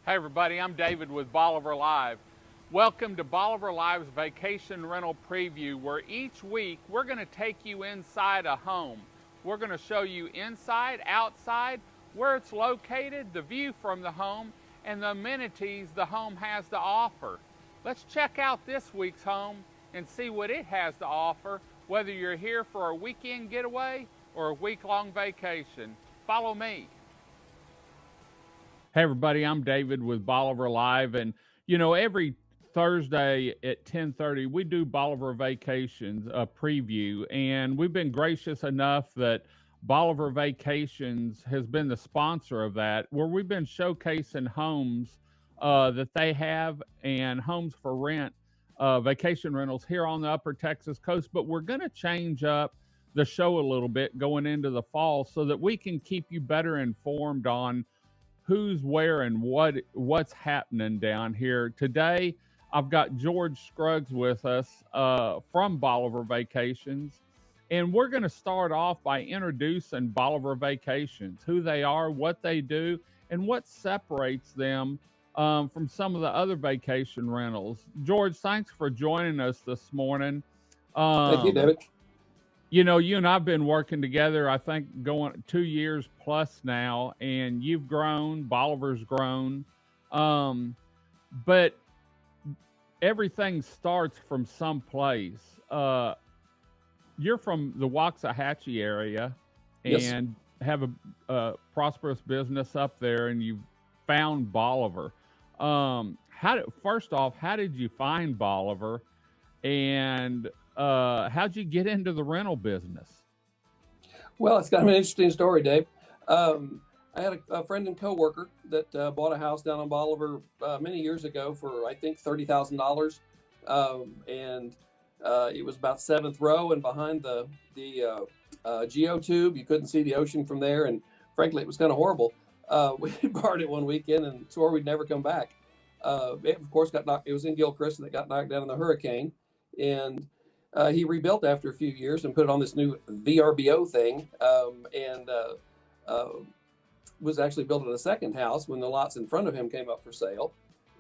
Hey everybody, I'm David with Bolivar Live. Welcome to Bolivar Live's Vacation Rental Preview, where each week we're going to take you inside a home. We're going to show you inside, outside, where it's located, the view from the home, and the amenities the home has to offer. Let's check out this week's home and see what it has to offer, whether you're here for a weekend getaway or a week-long vacation. Follow me. Hey everybody, I'm David with Bolivar Live, and every Thursday at 10:30 we do Bolivar Vacations a preview, and we've been gracious enough that Bolivar Vacations has been the sponsor of that, where we've been showcasing homes that they have and homes for rent, vacation rentals here on the Upper Texas coast. But we're going to change up the show a little bit going into the fall so that we can keep you better informed on who's where and what's happening down here. Today, I've got George Scruggs with us from Bolivar Vacations, and we're going to start off by introducing Bolivar Vacations, who they are, what they do, and what separates them from some of the other vacation rentals. George, thanks for joining us this morning. Thank you, David. You and I've been working together, I think, going 2 years plus now, and you've grown, Bolivar's grown. But everything starts from someplace. You're from the Waxahachie area and have a prosperous business up there, and you found Bolivar. First off, how did you find Bolivar? And how'd you get into the rental business? Well, it's kind of an interesting story, Dave. I had a friend and coworker that bought a house down on Bolivar many years ago for, I think, $30,000. And it was about 7th row and behind the geotube. You couldn't see the ocean from there. And frankly, it was kind of horrible. We borrowed it one weekend and swore we'd never come back. It, of course, got knocked. It was in Gilchrist, and it got knocked down in the hurricane. And he rebuilt after a few years and put it on this new VRBO thing, and was actually building a second house when the lots in front of him came up for sale.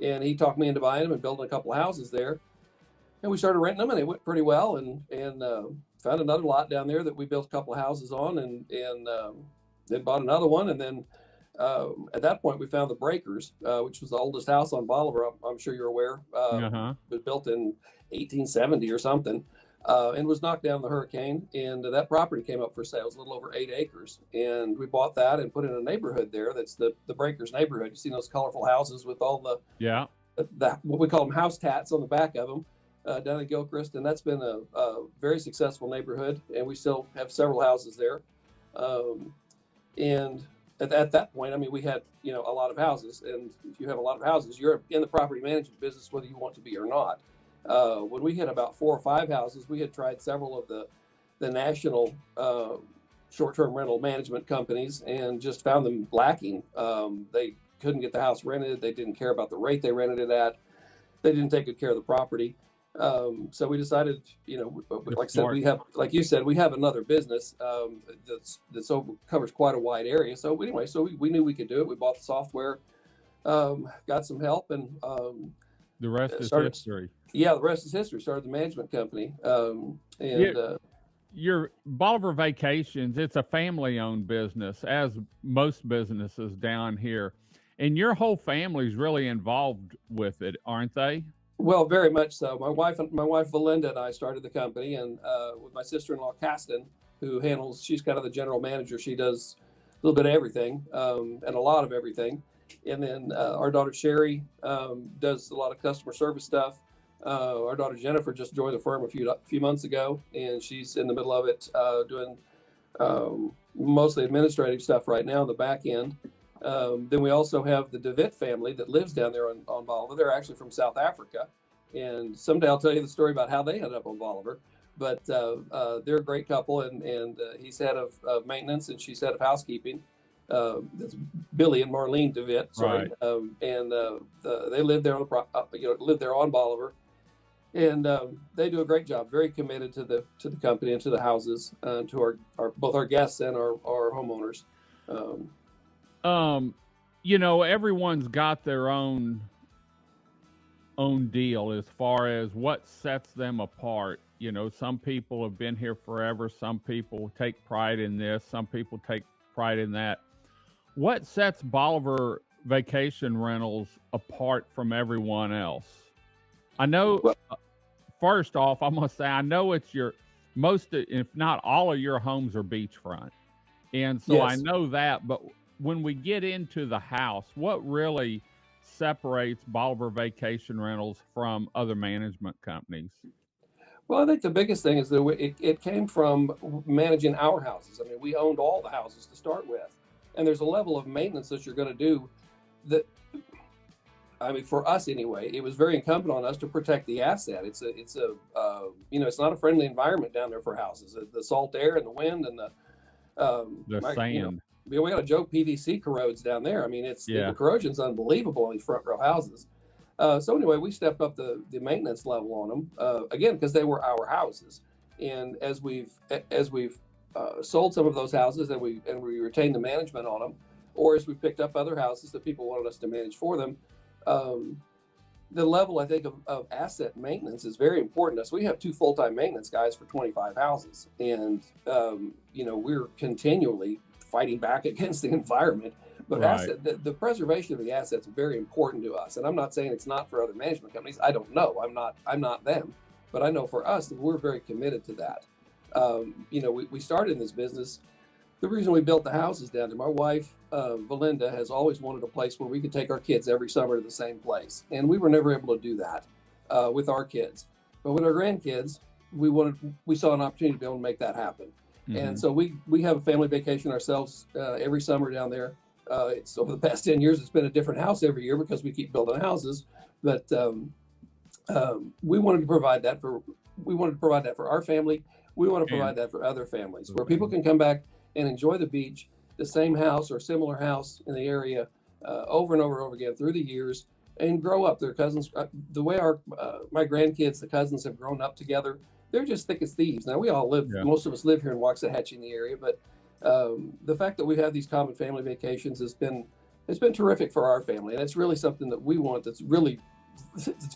And he talked me into buying them and building a couple of houses there. And we started renting them, and they went pretty well. And found another lot down there that we built a couple of houses on, and then bought another one. And then at that point, we found the Breakers, which was the oldest house on Bolivar. I'm sure you're aware. It was built in 1870 or something. And was knocked down in the hurricane, and that property came up for sale. It was a little over 8 acres, and we bought that and put in a neighborhood there. That's the Breakers neighborhood. You see those colorful houses with all the what we call them house tats on the back of them down in Gilchrist, and that's been a very successful neighborhood, and we still have several houses there. And at that point, I mean, we had a lot of houses, and if you have a lot of houses, you're in the property management business whether you want to be or not. When we had about 4 or 5 houses, we had tried several of the national short-term rental management companies and just found them lacking. They couldn't get the house rented. They didn't care about the rate they rented it at. They didn't take good care of the property. So we decided, like I said, we have, like you said, we have another business that's covers quite a wide area. So anyway, we knew we could do it. We bought the software, got some help, and the rest is history. Yeah, the rest is history. Started the management company. Your Bolivar Vacations, it's a family-owned business, as most businesses down here. And your whole family's really involved with it, aren't they? Well, very much so. My wife Valinda and I started the company, and with my sister-in-law, Caston, she's kind of the general manager. She does a little bit of everything, and a lot of everything. And then our daughter Sherry does a lot of customer service stuff. Our daughter Jennifer just joined the firm a few months ago, and she's in the middle of it, doing mostly administrative stuff right now on the back end. Then we also have the DeWitt family that lives down there on Bolivar. They're actually from South Africa, and someday I'll tell you the story about how they ended up on Bolivar. But they're a great couple, and he's head of maintenance and she's head of housekeeping. That's Billy and Marlene DeWitt, sorry. Right. They live there on Bolivar, and they do a great job. Very committed to the company and to the houses, to our both our guests and our homeowners. everyone's got their own deal as far as what sets them apart. Some people have been here forever. Some people take pride in this. Some people take pride in that. What sets Bolivar Vacation Rentals apart from everyone else? I know, Well, first off, I must say, I know it's most, if not all of your homes are beachfront. And so I yes. know that. But when we get into the house, what really separates Bolivar Vacation Rentals from other management companies? Well, I think the biggest thing is that it came from managing our houses. I mean, we owned all the houses to start with, and there's a level of maintenance that you're going to do that. I mean, for us anyway, it was very incumbent on us to protect the asset. It's not a friendly environment down there for houses. The salt air and the wind and The sand. we got a joke PVC corrodes down there. I mean, the Yeah. corrosion's unbelievable on these front row houses. So anyway, we stepped up the maintenance level on them again because they were our houses. And as we've sold some of those houses and we retained the management on them, or as we picked up other houses that people wanted us to manage for them, um, the level I think of asset maintenance is very important to us. We have 2 full-time maintenance guys for 25 houses, and we're continually fighting back against the environment. But Right. the preservation of the assets is very important to us. And I'm not saying it's not for other management companies. I don't know. I'm not them. But I know for us that we're very committed to that. We started in this business. The reason we built the houses down there, my wife, Valinda, has always wanted a place where we could take our kids every summer to the same place. And we were never able to do that with our kids. But with our grandkids, we saw an opportunity to be able to make that happen. And Hmm. so we have a family vacation ourselves every summer down there. It's over the past 10 years, it's been a different house every year because we keep building houses. But we wanted to provide that for our family. We want to And provide that for other families where people can come back and enjoy the beach, the same house or similar house in the area over and over and over again through the years and grow up. Their cousins, the way my grandkids, the cousins have grown up together, they're just thick as thieves. Now we all live, yeah. most of us live here in Waxahachie in the area, but the fact that we have these common family vacations it's been terrific for our family, and it's really something that we want. It's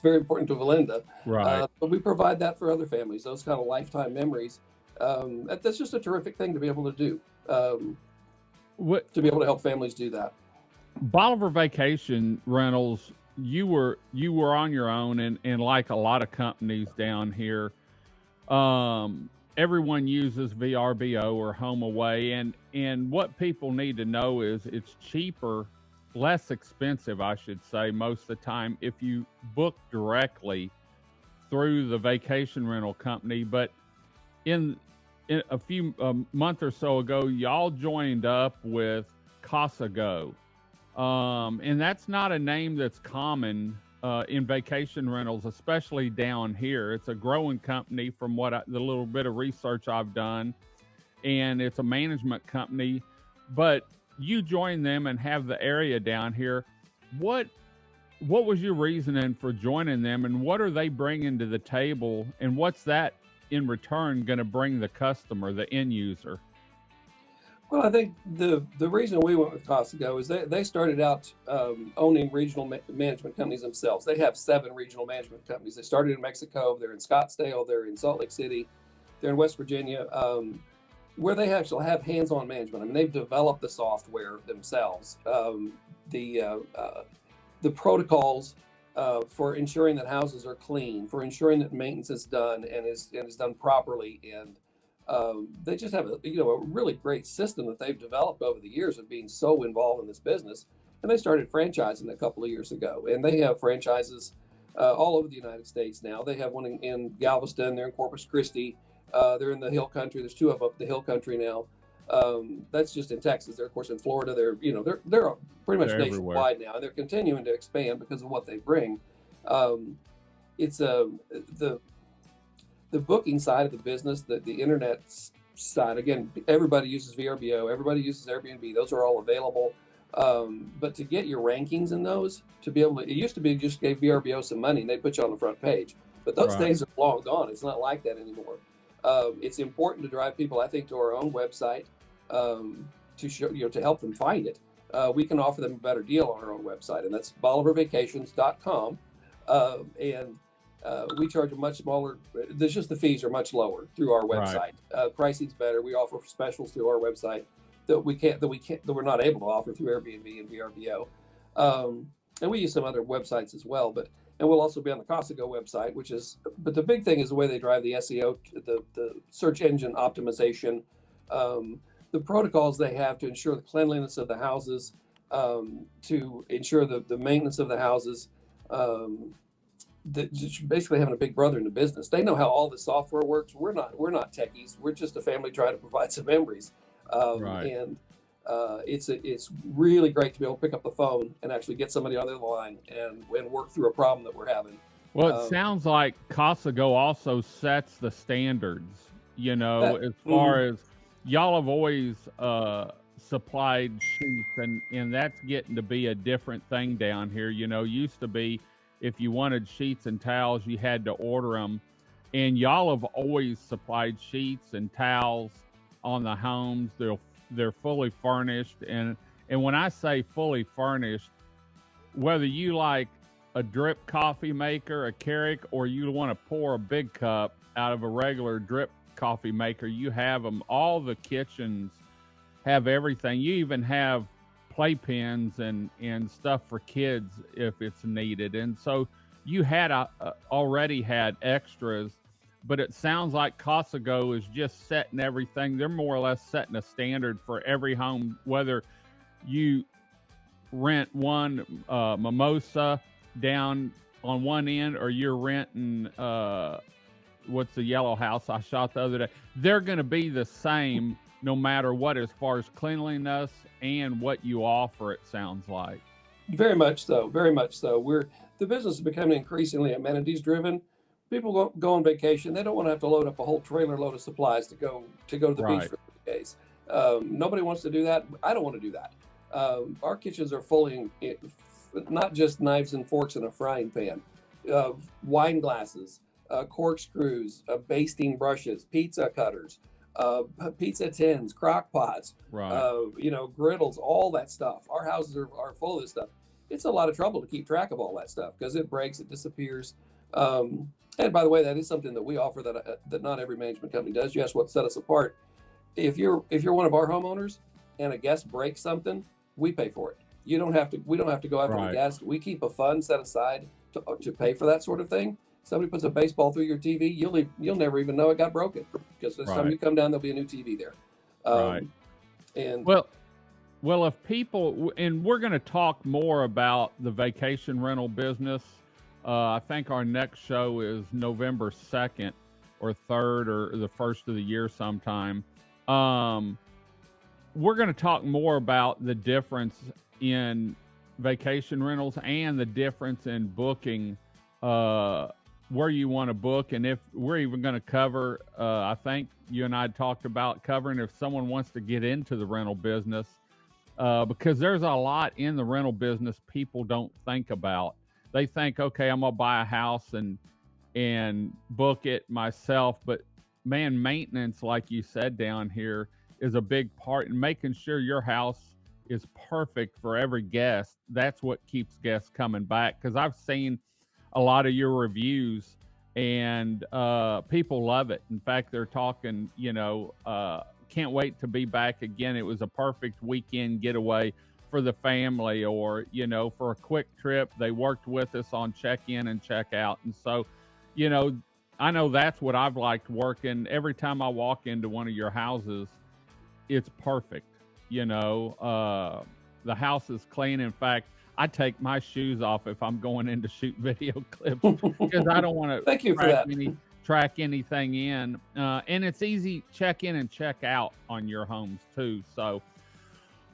very important to Valinda. Right. But we provide that for other families, those kind of lifetime memories. That's just a terrific thing to be able to do, What to be able to help families do that. Bolivar Vacation Rentals, you were on your own, and like a lot of companies down here, everyone uses VRBO or Home Away, and what people need to know is it's cheaper, less expensive, I should say, most of the time if you book directly through the vacation rental company. But in a few month or so ago, y'all joined up with Casago, and that's not a name that's common in vacation rentals, especially down here. It's a growing company from the little bit of research I've done, and it's a management company. But you join them and have the area down here. What what was your reasoning for joining them, and what are they bringing to the table, and what's that in return going to bring the customer, the end user? Well, I think the reason we went with Casago is they started out owning regional management companies themselves. They have 7 regional management companies. They started in Mexico. They're in Scottsdale. They're in Salt Lake City. They're in West Virginia, where they actually have hands-on management. I mean, they've developed the software themselves. The protocols for ensuring that houses are clean, for ensuring that maintenance is done and is done properly, and they just have a really great system that they've developed over the years of being so involved in this business. And they started franchising a couple of years ago, and they have franchises all over the United States now. They have one in Galveston. They're in Corpus Christi. They're in the Hill Country. There's 2 up the Hill Country now. That's just in Texas. They're of course in Florida. They're pretty much They're everywhere. nationwide now, and they're continuing to expand because of what they bring. It's the booking side of the business, the internet side. Again, everybody uses VRBO, everybody uses Airbnb. Those are all available. But to get your rankings in those, to be able to, it used to be just gave VRBO some money and they put you on the front page. But those Right. days are long gone. It's not like that anymore. It's important to drive people, I think, to our own website to show, to help them find it. we can offer them a better deal on our own website, and that's bolivarvacations.com. And we charge a much smaller. There's just the fees are much lower through our website. Right. Pricing's better. We offer specials through our website that we're not able to offer through Airbnb and VRBO. And we use some other websites as well, and we'll also be on the Casago website, but the big thing is the way they drive the SEO, the search engine optimization, the protocols they have to ensure the cleanliness of the houses, to ensure the maintenance of the houses, just basically having a big brother in the business. They know how all the software works. We're not techies. We're just a family trying to provide some memories. Right. And it's really great to be able to pick up the phone and actually get somebody on the other line and work through a problem that we're having. Well, it sounds like Casago also sets the standards, as far as y'all have always supplied sheets, and that's getting to be a different thing down here. Used to be if you wanted sheets and towels, you had to order them, and y'all have always supplied sheets and towels on the homes. They're fully furnished, and when I say fully furnished, whether you like a drip coffee maker, a Keurig, or you want to pour a big cup out of a regular drip coffee maker, you have them. All the kitchens have everything. You even have playpens and stuff for kids if it's needed. And so you had already had extras, but it sounds like Casago is just setting everything. They're more or less setting a standard for every home, whether you rent one mimosa down on one end or you're renting what's the yellow house I shot the other day. They're going to be the same no matter what, as far as cleanliness and what you offer, it sounds like. Very much so. Very much so. The business is becoming increasingly amenities driven. People go on vacation. They don't want to have to load up a whole trailer load of supplies to go to the Right. beach for 3 days. Nobody wants to do that. I don't want to do that. Our kitchens are fully, not just knives and forks and a frying pan, wine glasses, corkscrews, basting brushes, pizza cutters, pizza tins, crock pots, Right. griddles, all that stuff. Our houses are full of this stuff. It's a lot of trouble to keep track of all that stuff because it breaks, it disappears. And by the way, that is something that we offer that not every management company does. You asked what set us apart. If you're one of our homeowners and a guest breaks something, we pay for it. We don't have to go after the guest. We keep a fund set aside to pay for that sort of thing. Somebody puts a baseball through your TV, you'll never even know it got broken because the time you come down, there'll be a new TV there. Right. And well, if people, and we're going to talk more about the vacation rental business. I think our next show is November 2nd or 3rd or the 1st of the year sometime. We're going to talk more about the difference in vacation rentals and the difference in booking where you want to book. And if we're even going to cover, I think you and I talked about covering if someone wants to get into the rental business, because there's a lot in the rental business people don't think about. They think, okay, I'm going to buy a house and book it myself. But man, maintenance, like you said down here, is a big part in making sure your house is perfect for every guest. That's what keeps guests coming back. Because I've seen a lot of your reviews and people love it. In fact, they're talking, can't wait to be back again. It was a perfect weekend getaway for the family, or for a quick trip. They worked with us on check-in and check-out. And so I know that's what I've liked working. Every time I walk into one of your houses, it's perfect. The house is clean. In fact, I take my shoes off if I'm going in to shoot video clips because I don't want to thank you for that. Track anything in. And it's easy check in and check out on your homes too. So,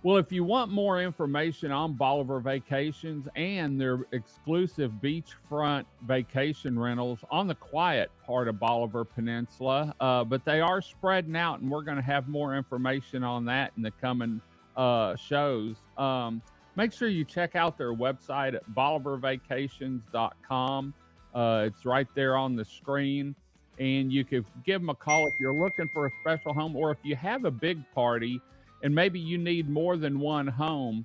well, if you want more information on Bolivar Vacations and their exclusive beachfront vacation rentals on the quiet part of Bolivar Peninsula, but they are spreading out, and we're going to have more information on that in the coming shows. Make sure you check out their website at bolivarvacations.com. It's right there on the screen, and you could give them a call if you're looking for a special home, or if you have a big party and maybe you need more than one home.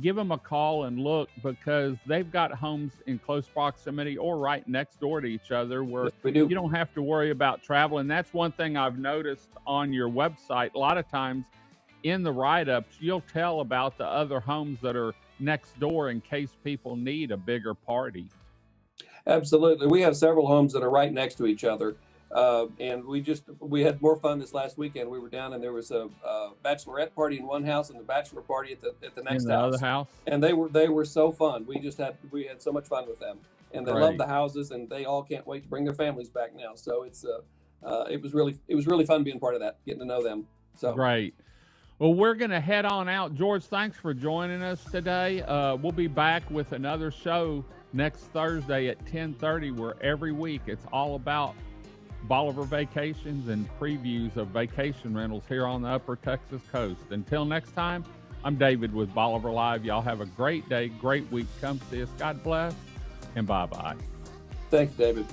give them a call and look, because they've got homes in close proximity or right next door to each other where Yes, we do. you don't have to worry about traveling. That's one thing I've noticed on your website. A lot of times in the write-ups, you'll tell about the other homes that are next door in case people need a bigger party. Absolutely. We have several homes that are right next to each other. And we had more fun this last weekend. We were down and there was a bachelorette party in one house and a bachelor party at the next In the house. other house. And they were so fun. We had so much fun with them. And they love Great. the houses, and they all can't wait to bring their families back now. So it was really fun being part of that, getting to know them. So Great. Well, we're going to head on out. George, thanks for joining us today. We'll be back with another show next Thursday at 10:30, where every week it's all about Bolivar Vacations and previews of vacation rentals here on the Upper Texas coast. Until next time, I'm David with Bolivar Live. Y'all have a great day, great week. Come see us. God bless, and bye-bye. thanks, David.